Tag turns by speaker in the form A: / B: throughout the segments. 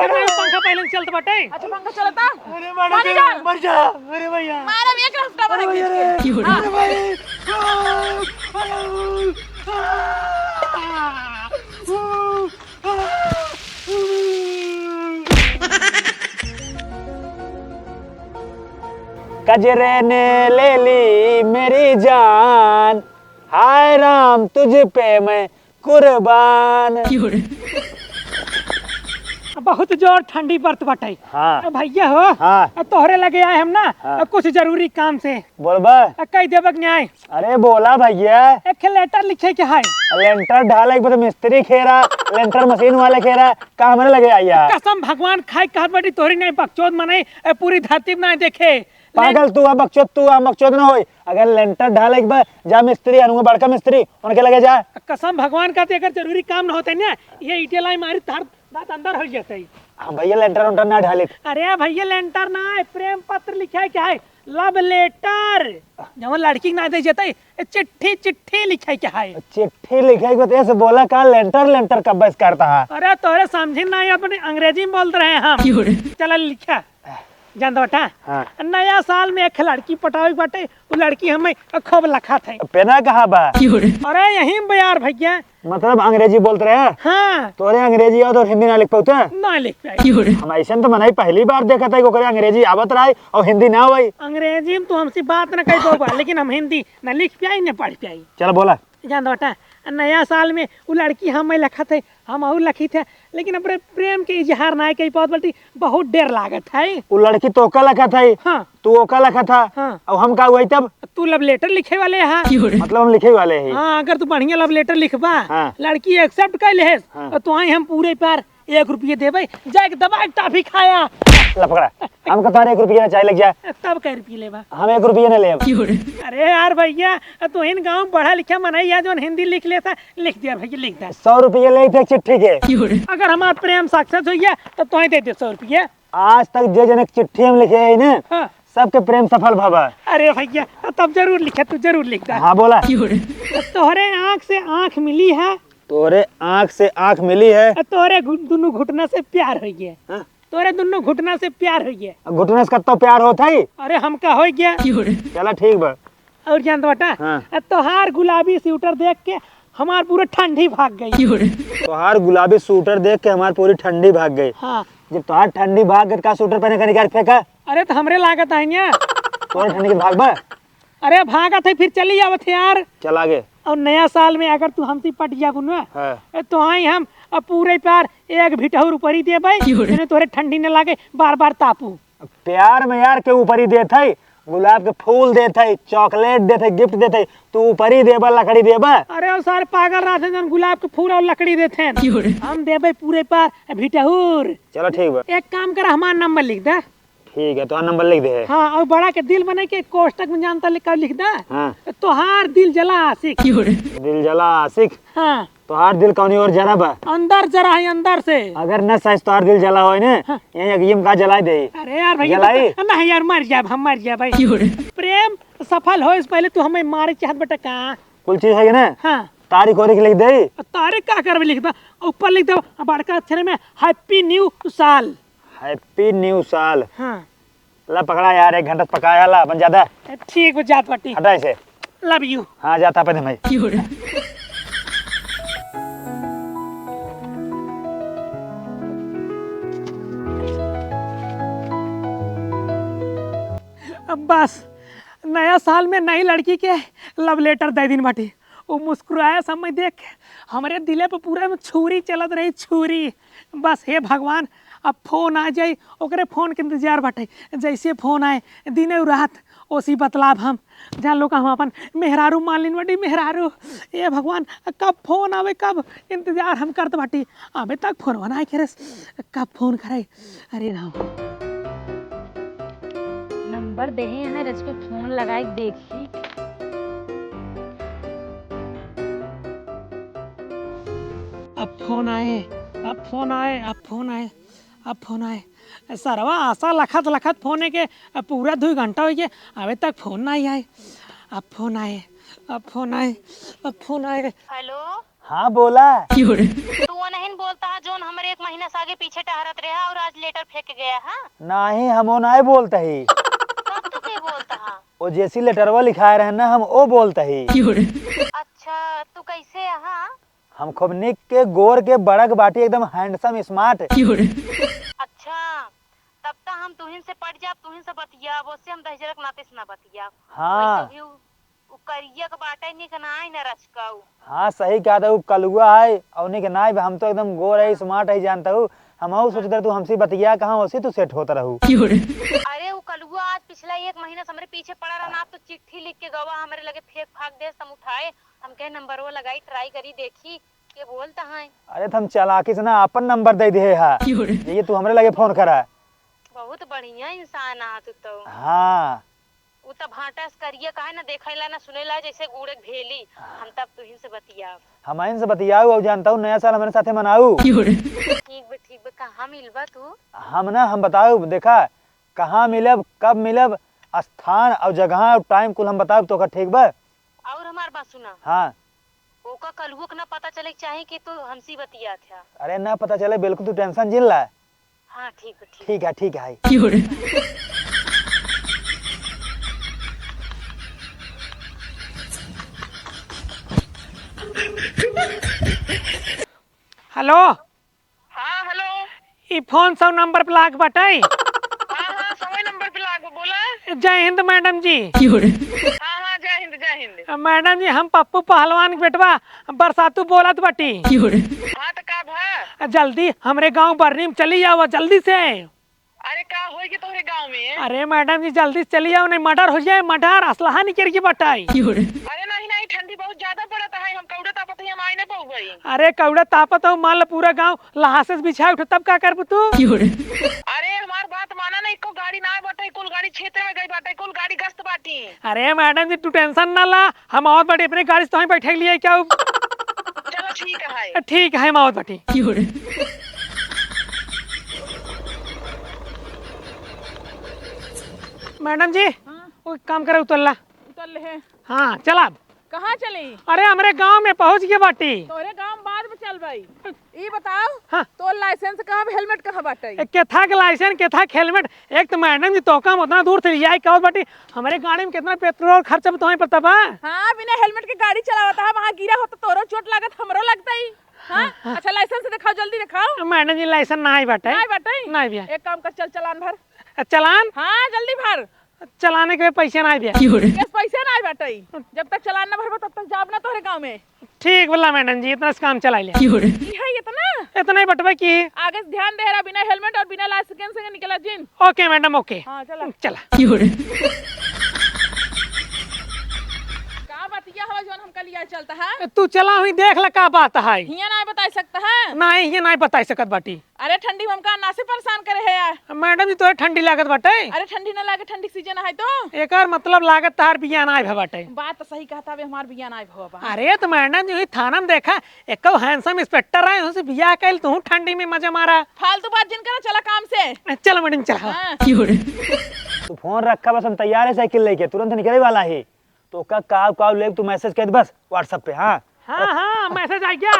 A: पंखा पहले चलत बाटे।
B: अच्छा पंखा चलता।
A: अरे मर जा। अरे भैया
B: मारा भी एक रास्ता बना खींच के।
A: अरे भाई कजरे ने ले ली मेरी जान, हाय राम तुझ पे मैं कुर्बान। बहुत जोर ठंडी बर्त बाटे।
C: हाँ
A: भैया हो।
C: हाँ
A: तोहरे लगे आए हम ना।
C: हाँ।
A: कुछ जरूरी काम से।
C: बोलबा।
A: कई देवक न्याय।
C: अरे बोला भैया।
A: एक लेटर लिखे के है।
C: लेंटर ढाला एक बार मिस्त्री खेरा, लेंटर मशीन वाले खेरा, काम में लगे आइया।
A: कसम भगवान खाए कहत बाटी तोहरी नहीं बकचोद मनाई पूरी धरती में नहीं देखे।
C: पागल तू बकचोद न होई। अगर लेंटर ढाला एक बार जा मिस्त्री अनुगा बड़का मिस्त्री उनके लगे जा।
A: कसम भगवान का अगर जरूरी काम न होते ना ये ईटे लाई मारी तार दांत अंदर हो जाते।
C: हाँ भैया लेंटर उंटर ना ढाले।
A: अरे भैया लेंटर ना है, प्रेम पत्र लिखा है। क्या है? Love letter. जब लड़की ना दे जाते चिट्ठी लिखा है। क्या है?
C: चिट्ठी लिखे ऐसे बोला का लेंटर कब बस करता है।
A: अरे तोरे समझी ना अपने अंग्रेजी में बोल रहे हैं हम। चला लिखा जान बेटा।
C: हाँ।
A: नया साल में एक लड़की पटावे बाटे, वो लड़की हमें खूब लखा थे।
C: पेना कहा बा।
A: अरे यही बयार भैया।
C: मतलब अंग्रेजी बोलते रहे।
A: हाँ
C: तोरे अंग्रेजी और हिंदी ना लिख पाते।
A: ना लिख पाए।
C: हम ऐसा तो मनाई पहली बार देखा था कि अंग्रेजी आवत रहा और हिंदी ना हुई।
A: अंग्रेजी में तो हमसे बात न कही दो लेकिन हम हिंदी न लिख पाई न पढ़ पाई।
C: चलो बोला।
A: जान बेटा नया साल में वो लड़की हमें लखा थे, हम और लखी थे, लेकिन अपने प्रेम के इजहार ना कही पात बल्कि बहुत देर लागत है।
C: वो लड़की तो ओका लखा था।
A: हाँ
C: तू ओका लखा था।
A: हाँ।
C: और हम का हुआ तब
A: तू लव लेटर लिखे वाले है।
C: मतलब हम लिखे वाले हैं।
A: हाँ अगर तू बढ़िया लव लेटर लिखबा।
C: हाँ।
A: लड़की एक्सेप्ट कर ले।
C: हाँ।
A: तो आई हम पूरे पार 1 रुपये देवे जाके दबा टाफी खाया।
C: पकड़ा हम का 1 रुपया चाय लग जाए
A: तब कै रुपये लेबा।
C: हम 1 रुपया न ले।
A: अरे यार भैया तो इन गाँव पढ़ा लिखा मनैया जो हिंदी लिख लेता लिख दिया भैया लिख दे।
C: 100 रुपये ले थे चिट्ठी के।
A: अगर हमारा प्रेम सक्सेस हो गया तो तुम दे दे 100 रुपये।
C: आज तक जो जनक चिट्ठी हम लिखे है ना
A: हाँ।
C: सबके प्रेम सफल भवा।
A: अरे भैया तब जरूर लिखे, तू जरूर लिख दे।
C: हाँ बोला।
A: तोहरे आँख से आँख मिली है,
C: तोरे आँख से आँख मिली है,
A: तोरे दोनों घुटना से प्यार हो गया।
C: हाँ?
A: तोरे दोनों घुटना से प्यार हो गया।
C: घुटने से कत्तो प्यार होता ही।
A: अरे हमका हो गया।
C: चला ठीक बा।
A: और जान बेटा
C: हाँ।
A: तोहार गुलाबी स्वेटर देख के हमार पूरा ठंडी भाग गई।
C: तोहार गुलाबी सूटर देख के हमारी पूरी ठंडी भाग गई।
A: हाँ।
C: जब तोहार ठंडी भाग गई का सूटर पहने का निकाल फेंका।
A: अरे तो हमरे लागत है ना।
C: तोरे ठंडी के भाग बा।
A: अरे भागा थे फिर चली आवत यार।
C: चल आगे।
A: और नया साल में अगर तू हमसे पट जाबू ना
C: हाँ।
A: तो आई हम अब पूरे प्यार एक भिटहूर ऊपर ही दे भाई तोरे ठंडी न लागे बार बार तापू।
C: प्यार में यार के ऊपर ही देता है, गुलाब के फूल देता है, चॉकलेट देता है, गिफ्ट देता है, तू ऊपर ही देबा लकड़ी देबा।
A: अरे और सारे पागल रहते जन गुलाब के फूल और लकड़ी देते हैं। हम देबे पूरे पार भिटहूर।
C: चलो ठीक बा।
A: एक काम कर हमारा नंबर लिख दे।
C: ठीक है तो नंबर लिख दे।
A: हाँ और बड़ा के दिल बने के कोष्टक में जानता लिख दे।
C: हाँ।
A: तोहार दिल जला आशिक।
C: दिल जला आशिक।
A: हाँ
C: तोहार दिल कौनी और जरा बा।
A: अंदर जरा है अंदर से।
C: अगर न सच तोहार दिल जला हो ना
A: हाँ।
C: यही अगीम का जलाई दे।
A: अरे यार भैया
C: जलाई?
A: नहीं यार मर जाए हम मर जाए भाई। प्रेम सफल हो इस पहले तू हमें मारे चाहत बेटा का
C: कुल चीज है ना।
A: हाँ
C: तारीख और लिख दे।
A: तारीख का कर लिख दो ऊपर लिख दो बड़का अक्षर में हैप्पी न्यू साल।
C: हैप्पी न्यू साल।
A: हाँ
C: ला पकड़ा यार 1 घंटा पकाया ला बन जाता।
A: ठीक हो जात पट्टी।
C: हटा इसे।
A: Love you.
C: हाँ जाता पे भाई।
A: अब बस नया साल में नई लड़की के लव लेटर दे दिन बाटी। वो मुस्कुराया समय देख के हमारे दिले पे पूरा में छुरी चलत रही छुरी। बस हे भगवान अब फोन आ जाए ओकरे फोन के इंतजार बाटे। जैसे फोन आए दिन और रात ओसी बतलाब हम जान लो हम अपन मेहरारू मान लिन बाटी मेहरारू। ए भगवान कब फोन आवे कब इंतजार हम करते बाटी। अबे तक फोन बनाए करे कब फोन करे। अरे राम
B: नंबर दे हैं रज को फोन लगाए देखी।
A: अब फोन आए अब फोन आए अब फोन आए अब फोन आए। सरवा आशा लखत लखत फोन है के पूरा 2 घंटा हो गया अभी तक फोन नहीं आए। अब फोन आए अब फोन आए अब फोन आए।
B: हेलो
C: हाँ बोला।
B: तू नहीं बहन बोलता है जोन हमारे 1 महीना से आगे पीछे टहरत रहा और आज लेटर फेंक गया है।
C: नहीं हम वो नहीं बोलते ही,
B: कब तो के बोलता है?
C: वो जैसी लेटरवा लिखाए रहे ना हम वो बोलते ही।
B: अच्छा तू कैसे है? हाँ
C: हम खूब निक के गोर के बड़क बाटी एकदम हैंडसम स्मार्ट।
B: अच्छा तब तक हम तुहिन से पट जा, तुहिन से बतिया, उससे हम दहजरक नाते से ना बतिया।
C: हाँ
B: वैसे भी उ करिया के बाटे निक ना आई ना रचकाऊ।
C: हाँ सही कहा था, वो कलुआ है और नहीं के नाई हम तो एकदम गोर है स्मार्ट है जानता हूँ। हम सोचते रहे तू हमसे बतिया कहाँ वैसे तू सेट होता रहू।
B: अरे वो कलुआ आज पिछला 1 महीना से हमारे पीछे पड़ा रहा ना, तो चिट्ठी लिख के गवा हमारे लगे फेंक फाक दे, हम उठाए, हम कहे नंबर वो लगाई ट्राई करी देखी के बोलता है।
C: अरे तो हम चालाकी से ना अपन नंबर दे दिए है, ये तू हमरे लगे फोन करा।
B: बहुत बढ़िया इंसान आ तू तो।
C: हाँ
B: वो तब भाटास करिए काहे ना देखैला ना सुनेला जैसे गुड़क भेली। हम तब तुहिन से बतिया।
C: हम इनसे बतियाऊ और जानता हूँ नया साल हमारे साथे मनाऊ।
B: ठीक बे कहाँ मिलबा तू?
C: हम बताऊ देखा कहाँ मिलब कब मिलब, स्थान और जगह और टाइम कुल हम बताऊ तो ठीक बा।
B: और हमार बात सुना।
C: हाँ
B: ओका कलहुआ के ना पता चले चाहे कि तू हमसी बतिया था।
C: अरे ना पता चले बिल्कुल तू टेंशन जिल ला।
B: हाँ ठीक है
C: ठीक है।
A: हेलो।
B: हाँ हेलो।
A: ई फोन 100 नंबर पे लाग बटाई।
B: हाँ 100 नंबर पे लागो बोला।
A: जय हिंद मैडम जी।
B: हाँ जय हिंद।
A: मैडम जी हम पप्पू पहलवान के बेटवा बरसातू बोलत बाटी।
B: हाँ तो का भा?
A: जल्दी हमरे गांव बरनी में चली जाओ जल्दी से।
B: अरे का होई के तोहरे गांव में?
A: अरे मैडम जी जल्दी से चली जाओ नहीं मर्डर हो जाए, मर्डर असलहा निकल की बटाई।
B: अरे नहीं ठंडी बहुत ज्यादा पड़ता है, हम कौड़ा तापत हम आए ना पाऊ गई।
A: अरे कौड़ा तापत हो मान लो पूरा गांव लहासे से बिछा उठ तब का करबू तू?
B: अरे हमार बात माना नहीं, को गाड़ी ना बाटे, कुल गाड़ी क्षेत्र में गई बाटे, कुल गाड़ी गश्त बाटी।
A: अरे मैडम जी तू टेंशन ना ला, हम और बड़ी अपनी गाड़ी से तो बैठे लिए क्या?
B: चलो
A: ठीक है हम और बटी। मैडम जी वो काम करे उतरला।
D: उतर ले।
A: हाँ चला।
D: कहाँ चली?
A: अरे हमारे गांव में पहुंच गए बाटी।
D: तोरे गांव बाद में चल भाई। ई बताओ
A: हाँ।
D: तो लाइसेंस कहाँ, हेलमेट कहाँ बाटे?
A: केथा के लाइसेंस केथा हेलमेट, एक तो मैडम जी तो काम उतना दूर से लिया क्या बाटी, हमारे गाड़ी में कितना पेट्रोल खर्चा तुम्हें पता बा?
D: हाँ बिना हेलमेट के गाड़ी चलावता है, वहाँ गिरा हो तो तोरो चोट लागत हमरो लगता ही। हाँ? अच्छा लाइसेंस दिखाओ, जल्दी दिखाओ।
A: मैडम जी लाइसेंस नहीं बाटे।
D: नहीं बाटे?
A: नहीं भैया।
D: एक काम कर, चल चलान भर।
A: चलान?
D: हाँ जल्दी भर।
A: चलाने के पैसे नहीं भैया।
D: केस पैसे नहीं बाटे, जब तक चलान न भरबो तब तक जाब ना तोहरे गांव में।
A: ठीक बोला मैडम जी, इतना से काम चला लिया।
D: ई है
A: इतना ही बटवा की।
D: आगे से ध्यान दे रहा, बिना हेलमेट और बिना लाइसेंस से निकला जिन।
A: Okay madam okay.
D: हाँ चला। का बतिया हो जोन हमका लिया चलता है?
A: तू चला हुई देख ला का बात है।
D: हिया नहीं बता सकता है?
A: नहीं ये नहीं बता सकत बाटी।
D: अरे ठंडी में हमका ना से परेशान करे है यार।
A: मैडम जी तो ठंडी लागत बाटे।
D: अरे ठंडी ना लागे, ठंडी सीजन है तो।
A: एकर मतलब लागत तार बिया ना भे बाटे।
D: बात तो सही कहता है, हमार बिया ना भवा।
A: अरे तो मैडम जी थाना में देखा एक हैंडसम इंस्पेक्टर आए उनसे बिया कैल तू ठंडी में मजा मारा।
D: फालतू बात जिन करा, चला काम से।
A: चलो मैडम चला।
D: हाँ।
C: तू फोन रखा बस हम तैयार है साइकिल लेके तुरंत निकले वाला है, तो का ले तू मैसेज कर बस व्हाट्सएप पे।
A: हाँ मैसेज आ गया।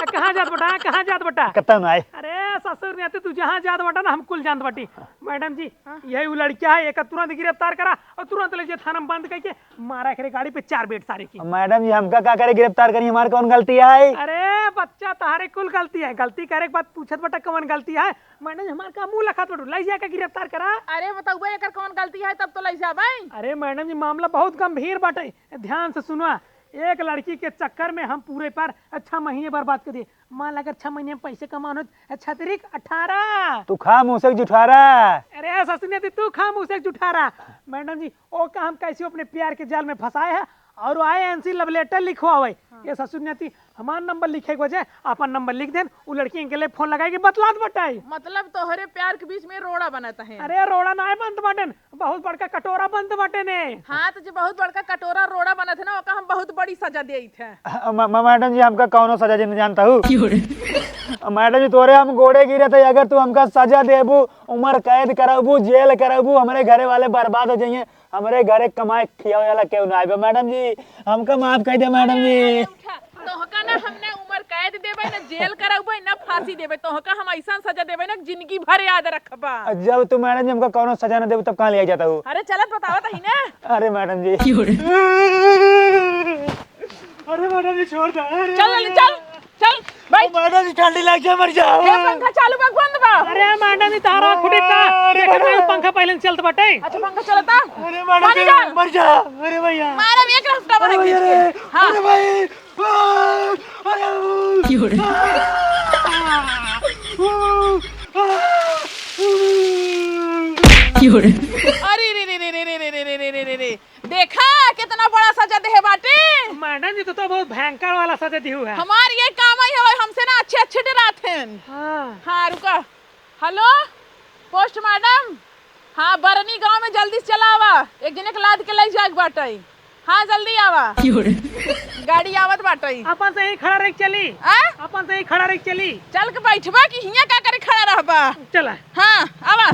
A: कहाँ जात बटा कहाँ जात बटा?
C: कत्ता में आए।
A: अरे ससुर ने तू जहाँ जात बटा ना हम कुल जानत बाटी। मैडम जी यही वो लड़किया है, एक तुरंत गिरफ्तार करा और तुरंत ले जा थाना में बंद करके मारा करे गाड़ी पे 4 बेट सारे की।
C: मैडम जी हमका क्या करे गिरफ्तार करी, हमारी कौन गलती है?
A: अरे बच्चा तारे कुल गलती है, गलती करे के बाद पूछत बटा कौन गलती है। मैडम जी हमार का मुंह लखत बटू लाई जाके गिरफ्तार करा।
D: अरे बताओ एकर कौन गलती है तब तो ले जा भाई।
A: अरे मैडम जी मामला बहुत गंभीर बाटे, ध्यान से सुनवा। एक लड़की के चक्कर में हम पूरे पर 6 महीने बर्बाद कर दिए। मान लगा 6 महीने में पैसे कमाने 18।
C: तू खा मुँह से जुठारा।
A: अरे ससुर तू खा मुँह से जुठारा। मैडम जी ओ का हम कैसे अपने प्यार के जाल में फंसाए है और INC लव लेटर लिखवावे। ये ससुर ने हमार नंबर लिखे के वजह अपन नंबर लिख देन, वो लड़की के लिए फोन लगाएगी बतलात बटाई।
D: मतलब तोहरे प्यार के बीच में रोड़ा बनता है?
A: अरे रोड़ा ना बनत बाटन, बहुत बड़का कटोरा बनत बाटे ने।
D: हाँ तो जो बहुत बड़का कटोरा रोड़ा बना थे ना, ओका हम बहुत बड़ी सजा दे थे।
C: मैडम जी हमका कौनो सजा नहीं जानता हूँ। मैडम जी तोरे हम गोड़े गिरे थे, अगर तू हमका सजा देबू, उम्र कैद कराबू, जेल कराबू, हमारे घरे वाले बर्बाद हो जाइए, हमारे घरे कमाए खिया वाला क्यों ना आए। मैडम जी हमका माफ कर दे मैडम जी।
D: तो ना हमने उम्र कैद देबे ना जेल कराबे ना फांसी देबे तो का हम ऐसा सजा देबे ना जिंदगी भर याद रखबा।
C: जब तू मैडम जी हमका कौनो सजा न देबू तब कहाँ ले जाता हूँ?
D: अरे चलत बतावत ही ना।
C: अरे मैडम जी, अरे मैडम जी छोड़ दो।
D: चल चल चल भाई।
C: मैडम जी ठंडी लग जाए मर जाओ।
D: ये पंखा चालू बा बंद बा।
A: अरे मैडम जी तारा खुटी का देखत रही पंखा पहले से चलत बाटे।
D: अच्छा पंखा चलता।
C: अरे मैडम जी मर जा। अरे भैया
D: मारा एक हफ्ता बना खींच के। हां
C: अरे भाई
D: अरे रे रे रे रे रे रे रे रे रे रे रे देखा कितना बड़ा सजा दे बाटे।
A: मैडम जी तो बहुत भयंकर वाला सजा दी हुआ है।
D: हमार ये काम ही है हमसे ना अच्छे अच्छे डराते हैं।
A: हाँ
D: हाँ रुका। Hello post madam. हाँ बरनी गांव में जल्दी से चला आवा। एक जने के लाद के ले जाए बाटे। हाँ जल्दी आवा। गाड़ी आवत बाटे।
A: अपन से ही खड़ा रह चली।
D: आ?
A: अपन से ही खड़ा रह चली।
D: चल के बैठबा कि हिया का करे खड़ा रहबा।
A: चला।
D: हाँ आवा।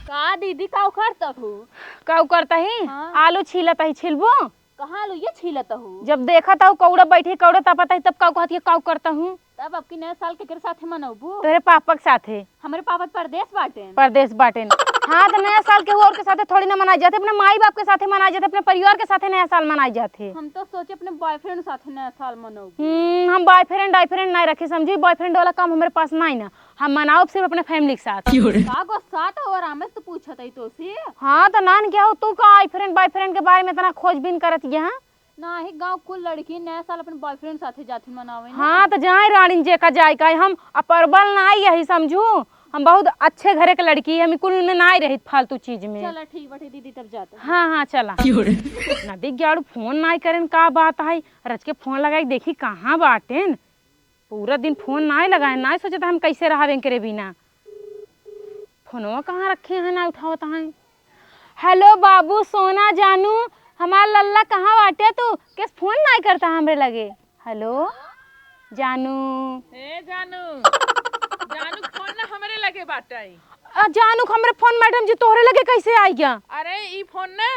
E: का दीदी का करता हूँ?
F: का करता ही?
E: हाँ।
F: आलू छीलता ही छिलबो।
E: कहाँ आलू ये छीलता हूँ?
F: जब देखा था कौड़ा बैठे कौड़ा तपता ही तब का कहती है का करता हूँ।
E: तब आपकी नया साल के साथे मनाबू?
F: तेरे पापा के साथे।
E: हमारे पापा परदेश बाटे।
F: परदेश बाटे। हाँ तो नया साल के और के साथे थोड़ी ना मनाए जाते, अपने माई बाप के साथे मनाए जाते, अपने परिवार के साथे नया साल मनाए जाते।
E: हम तो सोचे अपने बॉयफ्रेंड साथे नया साल मनाबू।
F: हम बॉयफ्रेंड नहीं रखे, समझी? बॉयफ्रेंड वाला काम हमारे पास नहीं ना। हम मनाओ सिर्फ अपने फैमिली के साथ।
E: का को साथ और आमे तो पूछत है तो से।
F: हाँ तो नान क्या हो तू का बॉयफ्रेंड के बारे में इतना खोजबीन करत यहाँ?
E: ना ही गांव कुल लड़की नया साल अपने बॉयफ्रेंड साथे जाती मनावे ना।
F: हाँ तो जाए रानी जे का जाए का हम अपरबल ना यही समझू। हम बहुत अच्छे घरे के लड़की, हम कुल में ना रही फालतू चीज में।
E: चला ठीक बाटे दीदी तब जाते।
F: हाँ हाँ चला। नदी ग्याड़ू फोन ना करें का बात है? रच के फोन लगाई देखी कहाँ बाटेन। पूरा दिन फोन ना लगाए, ना सोचे हम कैसे रहा करे बिना। फोनवा कहाँ रखे हैं ना उठावता है। हेलो बाबू सोना जानू हमार लल्ला कहाँ बाटे? तू किस फोन ना करता हमरे लगे? हेलो जानू।
D: ए जानू जानू फोन ना हमरे लगे बाटे।
F: जानू हमरे फोन मैडम जी तोहरे लगे कैसे आई गया?
D: अरे ई फोन ना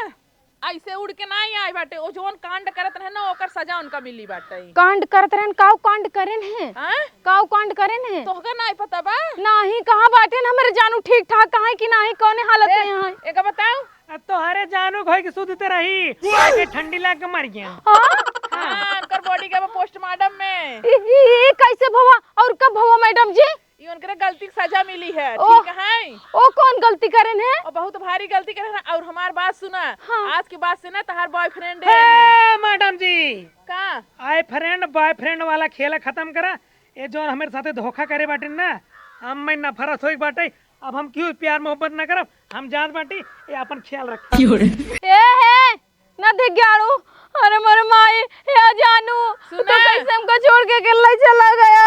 D: ऐसे उड़ के नहीं आई बाटे। ओ जोन कांड करत रहे ना ओकर सजा उनका मिली बाटे।
F: कांड करत रहन? काऊ कांड करेन है?
D: हां
F: काऊ कांड करेन है?
D: तोहका नहीं पता बा?
F: नहीं कहाँ बाटे हमरे जानू ठीक ठाक कहाँ कि नहीं कौने हालत में यहाँ?
D: एक बताओ।
A: अब तो हरे जानू घोई के सुधते रही आके ठंडी लाग के मर गया।
D: हां उनकर बॉडी का पोस्टमार्टम में।
F: ये कैसे भवा और कब भवा मैडम जी?
D: ये उनके गलती की सजा मिली है।
F: ओह।
D: ठीक है?
F: ओ कौन गलती करेन है?
D: और बहुत भारी गलती करे ना। और हमार बात सुना।
F: हाँ।
D: आज के बाद से ना तहार बॉयफ्रेंड है।
A: ए मैडम जी
D: का
A: आई फ्रेंड बॉयफ्रेंड वाला खेल खत्म करा। ये जो हमारे साथे धोखा करे बाटे ना हम में नफरत होई बाटे। अब हम क्यों प्यार मोहब्बत ना करब? हम जान बाटी ये अपन ख्याल रख।
F: ए है ना देख ग्याड़ू। अरे मोरे माई या जानू तो
D: सुना।
F: कैसे हमको छोड़ के अकेला चला गया।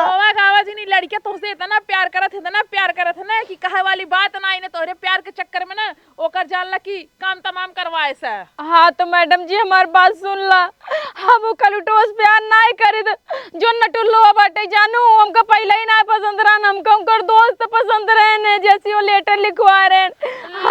D: रोवा गावा जी नहीं लड़के तुमसे इतना प्यार करत है ना कि कहे वाली बात ना। इन्हें तोहरे प्यार के चक्कर में ना ओकर जानला की काम तमाम करवाए सा।
F: हाँ तो मैडम जी हमारी बात सुन ला। हम कलुटोस प्यार नहीं करे जो नटुल्लो बाटे जानू हमको पहले ही ना पसंद रहन। हमको उनकर दोस्त पसंद रहन जैसी वो लेटर लिखवा रहे।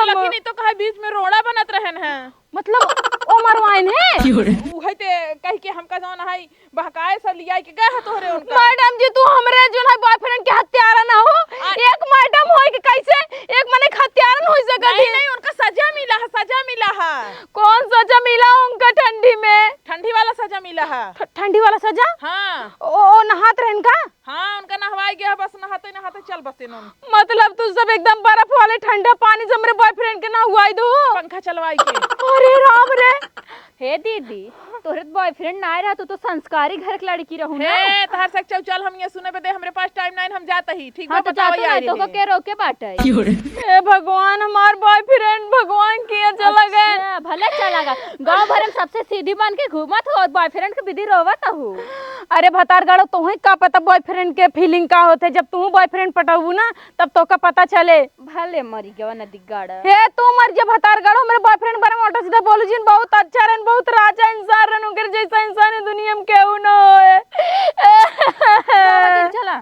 D: लेकिन तो कहे बीच में रोड़ा बनत रहन है।
F: मतलब ओ मरवाइन है
D: उहे ते कह के हमका जौन है बहकाए से लिया के गए है तोहरे उनका।
F: मैडम जी तू हमरे जो है बॉयफ्रेंड के हत्यारा ना हो। एक मैडम होई कि कैसे एक मने हत्यारा हो सकत
D: नहीं नहीं उनका सजा मिला है। सजा मिला है।
F: कौन सजा मिला उनका? ठंडी में
D: ठंडी वाला सजा मिला है।
F: ठंडी वाला सजा?
D: हाँ
F: ओ नहात रहन का?
D: हाँ उनका नहवाई गया बस नहाते नहाते चल बसे नोन।
F: मतलब तू सब एकदम बर्फ वाले ठंडा पानी से मेरे बॉयफ्रेंड के ना हुआई दो।
D: पंखा चलवाई के।
F: अरे राम रे।
E: हे दीदी तोहरे बॉयफ्रेंड ना रहा तो संस्कारी घर की लड़की रहू ना।
D: हे तहार से चल हम ये सुने बदे हमरे पास टाइम नहीं हम जाता ही। ठीक
E: हाँ
D: बा
E: तो
D: बताओ
E: जातो
D: यार।
E: नहीं तो के रोके बाटे।
F: ए भगवान हमार बॉयफ्रेंड भगवान किया चला गए।
E: अच्छा, भले चला गा। गांव भर में सबसे सीधी बन के घूमत हो और बॉयफ्रेंड के विधि रोवत हो।
F: अरे भतार गाड़ो तुम्हें का पता बॉयफ्रेंड के फीलिंग का होते? जब तू बॉयफ्रेंड पटाऊ ना तब तो का पता चले।
E: भले मरी गवा नदी गाड़ा।
F: हे तू मर जा भतार गाड़ो मेरे बॉयफ्रेंड बारे में उल्टा सीधा बोलू जिन बहुत अच्छा रहन बहुत राजा इंसान रहन उनके जैसा इंसान दुनिया में केहू ना होए।
E: चला।